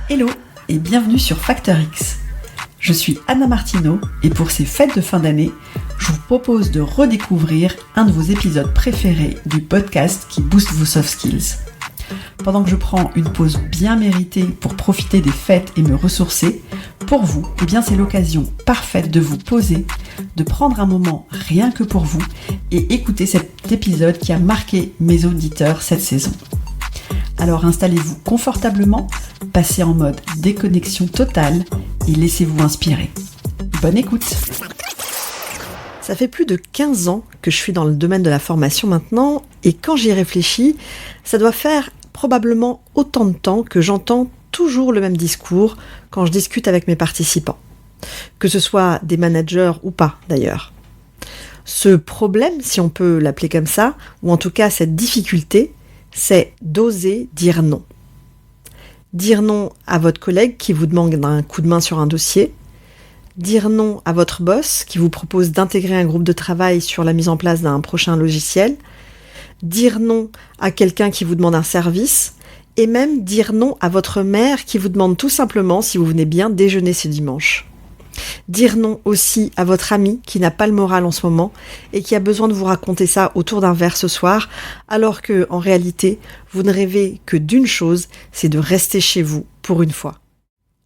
Hello et bienvenue sur Facteur X. Je suis Anna Martineau et pour ces fêtes de fin d'année, je vous propose de redécouvrir un de vos épisodes préférés du podcast qui booste vos soft skills. Pendant que je prends une pause bien méritée pour profiter des fêtes et me ressourcer, pour vous, c'est l'occasion parfaite de vous poser, de prendre un moment rien que pour vous et écouter cet épisode qui a marqué mes auditeurs cette saison. Alors installez-vous confortablement, passez en mode déconnexion totale et laissez-vous inspirer. Bonne écoute! Ça fait plus de 15 ans que je suis dans le domaine de la formation maintenant, et quand j'y réfléchis, ça doit faire probablement autant de temps que j'entends toujours le même discours quand je discute avec mes participants. Que ce soit des managers ou pas d'ailleurs. Ce problème, si on peut l'appeler comme ça, ou en tout cas cette difficulté, c'est d'oser dire non. Dire non à votre collègue qui vous demande un coup de main sur un dossier, dire non à votre boss qui vous propose d'intégrer un groupe de travail sur la mise en place d'un prochain logiciel, dire non à quelqu'un qui vous demande un service, et même dire non à votre mère qui vous demande tout simplement si vous venez bien déjeuner ce dimanche. Dire non aussi à votre ami qui n'a pas le moral en ce moment et qui a besoin de vous raconter ça autour d'un verre ce soir, alors que, en réalité, vous ne rêvez que d'une chose, c'est de rester chez vous pour une fois.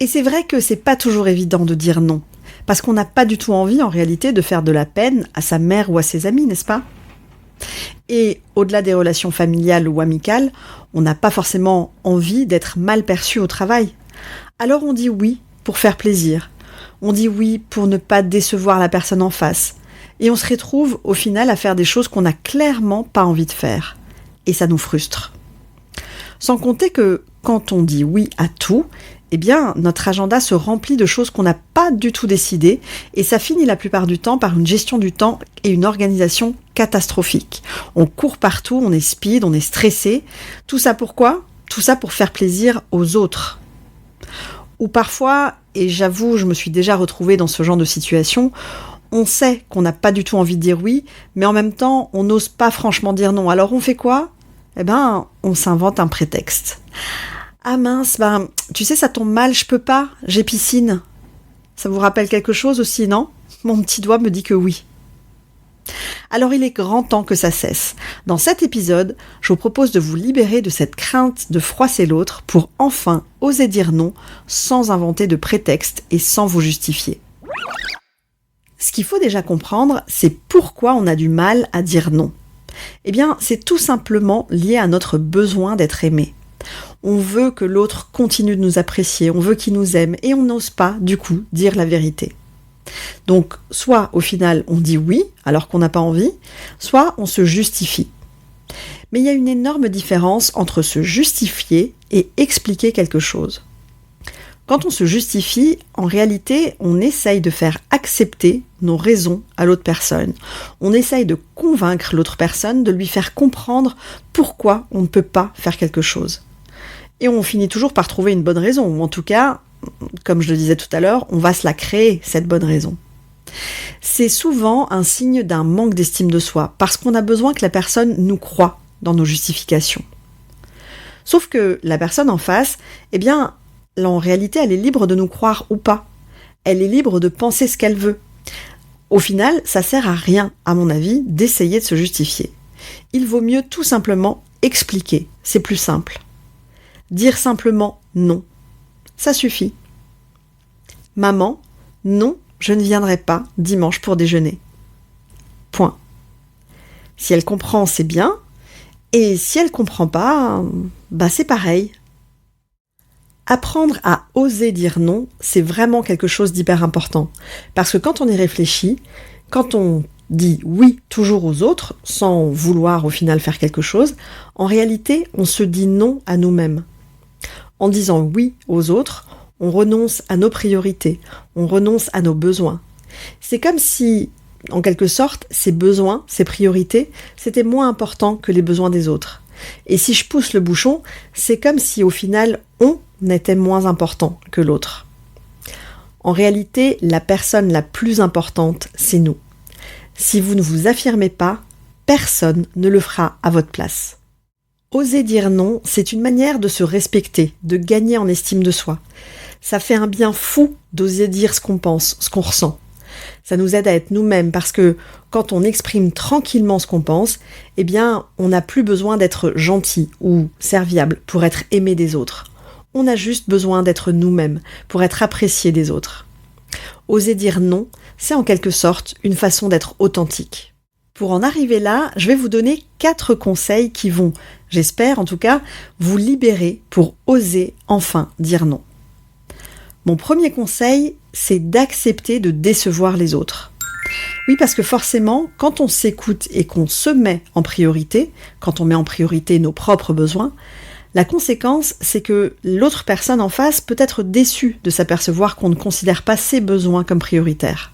Et c'est vrai que c'est pas toujours évident de dire non, parce qu'on n'a pas du tout envie, en réalité, de faire de la peine à sa mère ou à ses amis, n'est-ce pas ? Et au-delà des relations familiales ou amicales, on n'a pas forcément envie d'être mal perçu au travail. Alors on dit oui pour faire plaisir. On dit oui pour ne pas décevoir la personne en face. Et on se retrouve au final à faire des choses qu'on n'a clairement pas envie de faire. Et ça nous frustre. Sans compter que quand on dit oui à tout, notre agenda se remplit de choses qu'on n'a pas du tout décidées et ça finit la plupart du temps par une gestion du temps et une organisation catastrophique. On court partout, on est speed, on est stressé. Tout ça pourquoi ? Tout ça pour faire plaisir aux autres. Ou parfois, et j'avoue, je me suis déjà retrouvée dans ce genre de situation, on sait qu'on n'a pas du tout envie de dire oui, mais en même temps, on n'ose pas franchement dire non. Alors on fait quoi ? On s'invente un prétexte. Ah mince, tu sais, ça tombe mal, je peux pas, j'ai piscine. Ça vous rappelle quelque chose aussi, non ? Mon petit doigt me dit que oui. Alors il est grand temps que ça cesse. Dans cet épisode, je vous propose de vous libérer de cette crainte de froisser l'autre pour enfin oser dire non sans inventer de prétexte et sans vous justifier. Ce qu'il faut déjà comprendre, c'est pourquoi on a du mal à dire non. C'est tout simplement lié à notre besoin d'être aimé. On veut que l'autre continue de nous apprécier, on veut qu'il nous aime et on n'ose pas, du coup, dire la vérité. Donc, soit au final on dit oui alors qu'on n'a pas envie, soit on se justifie. Mais il y a une énorme différence entre se justifier et expliquer quelque chose. Quand on se justifie, en réalité, on essaye de faire accepter nos raisons à l'autre personne. On essaye de convaincre l'autre personne, de lui faire comprendre pourquoi on ne peut pas faire quelque chose. Et on finit toujours par trouver une bonne raison, ou en tout cas, comme je le disais tout à l'heure, on va se la créer, cette bonne raison. C'est souvent un signe d'un manque d'estime de soi, parce qu'on a besoin que la personne nous croie dans nos justifications. Sauf que la personne en face, en réalité, elle est libre de nous croire ou pas. Elle est libre de penser ce qu'elle veut. Au final, ça sert à rien, à mon avis, d'essayer de se justifier. Il vaut mieux tout simplement expliquer, c'est plus simple. Dire simplement non. Ça suffit. Maman, non, je ne viendrai pas dimanche pour déjeuner. Point. Si elle comprend, c'est bien. Et si elle comprend pas, c'est pareil. Apprendre à oser dire non, c'est vraiment quelque chose d'hyper important. Parce que quand on y réfléchit, quand on dit oui toujours aux autres, sans vouloir au final faire quelque chose, en réalité, on se dit non à nous-mêmes. En disant oui aux autres, on renonce à nos priorités, on renonce à nos besoins. C'est comme si, en quelque sorte, ces besoins, ces priorités, c'était moins important que les besoins des autres. Et si je pousse le bouchon, c'est comme si au final, on était moins important que l'autre. En réalité, la personne la plus importante, c'est nous. Si vous ne vous affirmez pas, personne ne le fera à votre place. Oser dire non, c'est une manière de se respecter, de gagner en estime de soi. Ça fait un bien fou d'oser dire ce qu'on pense, ce qu'on ressent. Ça nous aide à être nous-mêmes parce que quand on exprime tranquillement ce qu'on pense, eh bien, on n'a plus besoin d'être gentil ou serviable pour être aimé des autres. On a juste besoin d'être nous-mêmes pour être apprécié des autres. Oser dire non, c'est en quelque sorte une façon d'être authentique. Pour en arriver là, je vais vous donner 4 conseils qui vont, j'espère en tout cas, vous libérer pour oser enfin dire non. Mon premier conseil, c'est d'accepter de décevoir les autres. Oui, parce que forcément, quand on s'écoute et qu'on se met en priorité, quand on met en priorité nos propres besoins, la conséquence, c'est que l'autre personne en face peut être déçue de s'apercevoir qu'on ne considère pas ses besoins comme prioritaires.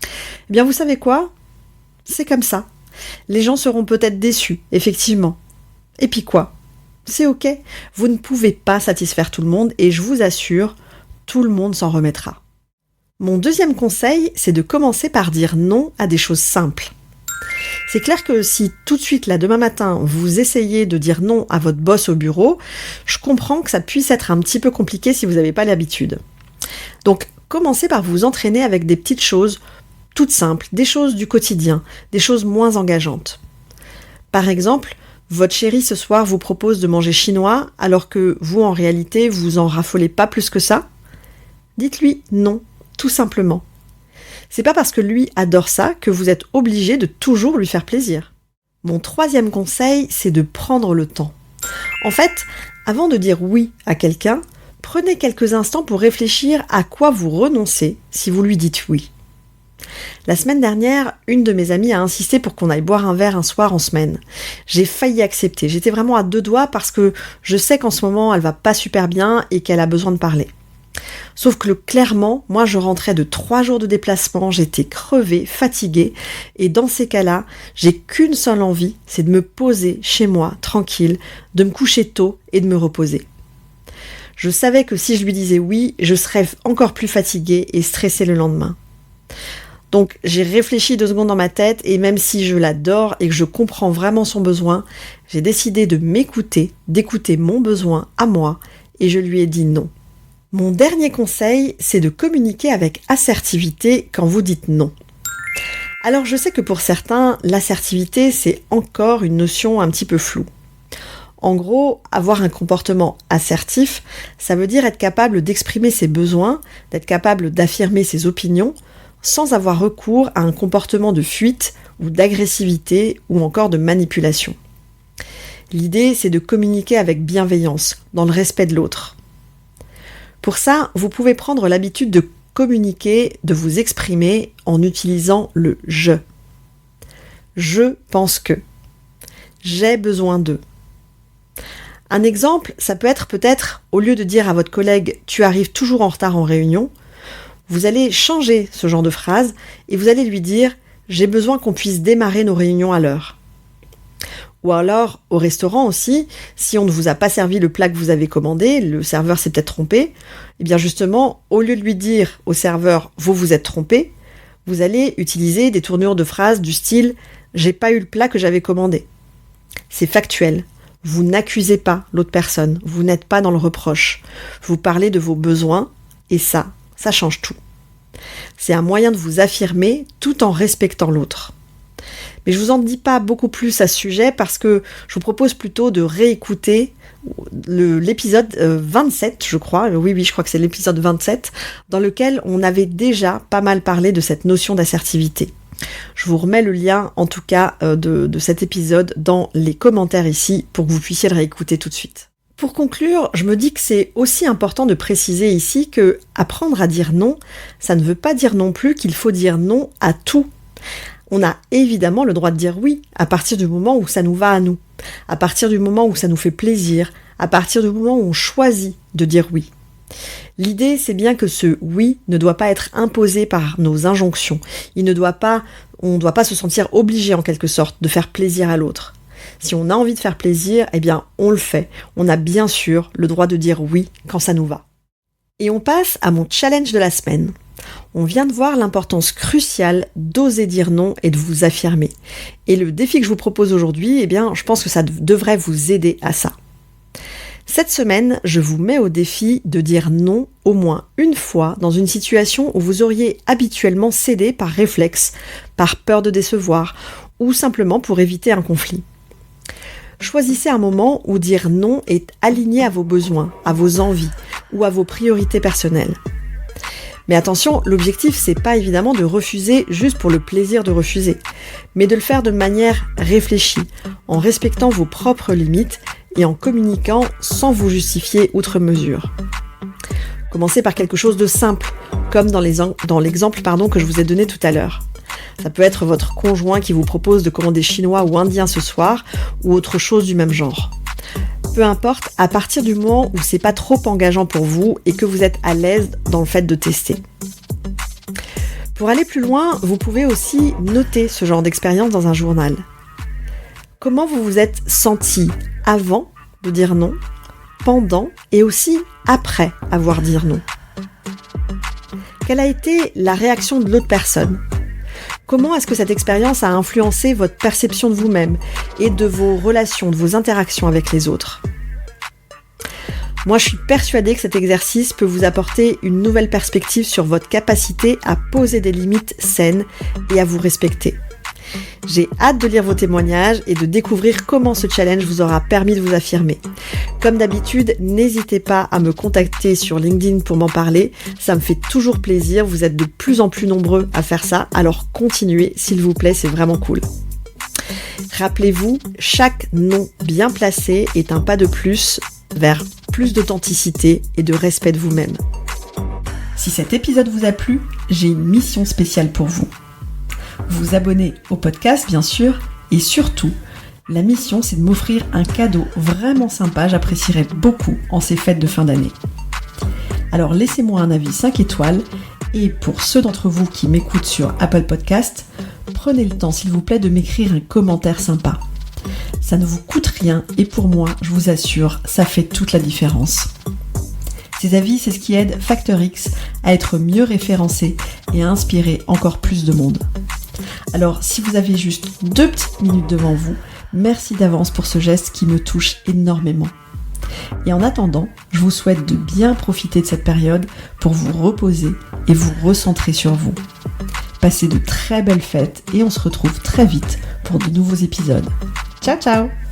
Eh bien, vous savez quoi ? C'est comme ça. Les gens seront peut-être déçus, effectivement. Et puis quoi ? C'est ok. Vous ne pouvez pas satisfaire tout le monde et je vous assure, tout le monde s'en remettra. Mon deuxième conseil, c'est de commencer par dire non à des choses simples. C'est clair que si tout de suite, là, demain matin, vous essayez de dire non à votre boss au bureau, je comprends que ça puisse être un petit peu compliqué si vous n'avez pas l'habitude. Donc, commencez par vous entraîner avec des petites choses toutes simples, des choses du quotidien, des choses moins engageantes. Par exemple, votre chéri ce soir vous propose de manger chinois alors que vous, en réalité, vous en raffolez pas plus que ça. Dites-lui non, tout simplement. C'est pas parce que lui adore ça que vous êtes obligé de toujours lui faire plaisir. Mon troisième conseil, c'est de prendre le temps. En fait, avant de dire oui à quelqu'un, prenez quelques instants pour réfléchir à quoi vous renoncez si vous lui dites oui. La semaine dernière, une de mes amies a insisté pour qu'on aille boire un verre un soir en semaine. J'ai failli accepter, j'étais vraiment à 2 doigts parce que je sais qu'en ce moment elle va pas super bien et qu'elle a besoin de parler. Sauf que clairement, moi je rentrais de 3 jours de déplacement, j'étais crevée, fatiguée, et dans ces cas-là, j'ai qu'une seule envie, c'est de me poser chez moi, tranquille, de me coucher tôt et de me reposer. Je savais que si je lui disais oui, je serais encore plus fatiguée et stressée le lendemain. Donc j'ai réfléchi 2 secondes dans ma tête, et même si je l'adore et que je comprends vraiment son besoin, j'ai décidé de m'écouter, d'écouter mon besoin à moi, et je lui ai dit non. Mon dernier conseil, c'est de communiquer avec assertivité quand vous dites non. Alors je sais que pour certains, l'assertivité, c'est encore une notion un petit peu floue. En gros, avoir un comportement assertif, ça veut dire être capable d'exprimer ses besoins, d'être capable d'affirmer ses opinions, sans avoir recours à un comportement de fuite ou d'agressivité ou encore de manipulation. L'idée, c'est de communiquer avec bienveillance, dans le respect de l'autre. Pour ça, vous pouvez prendre l'habitude de communiquer, de vous exprimer en utilisant le « je ». Je pense que. J'ai besoin de. Un exemple, ça peut être peut-être, au lieu de dire à votre collègue « tu arrives toujours en retard en réunion », vous allez changer ce genre de phrase et vous allez lui dire « j'ai besoin qu'on puisse démarrer nos réunions à l'heure ». Ou alors, au restaurant aussi, si on ne vous a pas servi le plat que vous avez commandé, le serveur s'est peut-être trompé, et bien justement, au lieu de lui dire au serveur « vous vous êtes trompé », vous allez utiliser des tournures de phrases du style « j'ai pas eu le plat que j'avais commandé ». C'est factuel. Vous n'accusez pas l'autre personne, vous n'êtes pas dans le reproche. Vous parlez de vos besoins, et ça change tout. C'est un moyen de vous affirmer tout en respectant l'autre. Mais je vous en dis pas beaucoup plus à ce sujet parce que je vous propose plutôt de réécouter l'épisode 27, je crois. Oui, je crois que c'est l'épisode 27, dans lequel on avait déjà pas mal parlé de cette notion d'assertivité. Je vous remets le lien, en tout cas, de cet épisode dans les commentaires ici pour que vous puissiez le réécouter tout de suite. Pour conclure, je me dis que c'est aussi important de préciser ici que apprendre à dire non, ça ne veut pas dire non plus qu'il faut dire non à tout. On a évidemment le droit de dire oui à partir du moment où ça nous va à nous, à partir du moment où ça nous fait plaisir, à partir du moment où on choisit de dire oui. L'idée, c'est bien que ce oui ne doit pas être imposé par nos injonctions. On ne doit pas se sentir obligé en quelque sorte de faire plaisir à l'autre. Si on a envie de faire plaisir, eh bien on le fait. On a bien sûr le droit de dire oui quand ça nous va. Et on passe à mon challenge de la semaine. On vient de voir l'importance cruciale d'oser dire non et de vous affirmer. Et le défi que je vous propose aujourd'hui, je pense que ça devrait vous aider à ça. Cette semaine, je vous mets au défi de dire non au moins une fois dans une situation où vous auriez habituellement cédé par réflexe, par peur de décevoir ou simplement pour éviter un conflit. Choisissez un moment où dire non est aligné à vos besoins, à vos envies ou à vos priorités personnelles. Mais attention, l'objectif, c'est pas évidemment de refuser juste pour le plaisir de refuser, mais de le faire de manière réfléchie, en respectant vos propres limites et en communiquant sans vous justifier outre mesure. Commencez par quelque chose de simple, comme dans l'exemple que je vous ai donné tout à l'heure. Ça peut être votre conjoint qui vous propose de commander chinois ou indien ce soir, ou autre chose du même genre. Peu importe, à partir du moment où c'est pas trop engageant pour vous et que vous êtes à l'aise dans le fait de tester. Pour aller plus loin, vous pouvez aussi noter ce genre d'expérience dans un journal. Comment vous vous êtes senti avant de dire non, pendant et aussi après avoir dit non? Quelle a été la réaction de l'autre personne? Comment est-ce que cette expérience a influencé votre perception de vous-même et de vos relations, de vos interactions avec les autres? Moi, je suis persuadée que cet exercice peut vous apporter une nouvelle perspective sur votre capacité à poser des limites saines et à vous respecter. J'ai hâte de lire vos témoignages et de découvrir comment ce challenge vous aura permis de vous affirmer. Comme d'habitude, n'hésitez pas à me contacter sur LinkedIn pour m'en parler. Ça me fait toujours plaisir. Vous êtes de plus en plus nombreux à faire ça. Alors continuez, s'il vous plaît, c'est vraiment cool. Rappelez-vous, chaque non bien placé est un pas de plus vers plus d'authenticité et de respect de vous-même. Si cet épisode vous a plu, j'ai une mission spéciale pour vous. Vous abonner au podcast, bien sûr, et surtout, la mission, c'est de m'offrir un cadeau vraiment sympa, j'apprécierais beaucoup en ces fêtes de fin d'année. Alors laissez-moi un avis 5 étoiles, et pour ceux d'entre vous qui m'écoutent sur Apple Podcast, prenez le temps, s'il vous plaît, de m'écrire un commentaire sympa. Ça ne vous coûte rien, et pour moi, je vous assure, ça fait toute la différence. Ces avis, c'est ce qui aide Factor X à être mieux référencé et à inspirer encore plus de monde. Alors, si vous avez juste 2 petites minutes devant vous, merci d'avance pour ce geste qui me touche énormément. Et en attendant, je vous souhaite de bien profiter de cette période pour vous reposer et vous recentrer sur vous. Passez de très belles fêtes et on se retrouve très vite pour de nouveaux épisodes. Ciao ciao!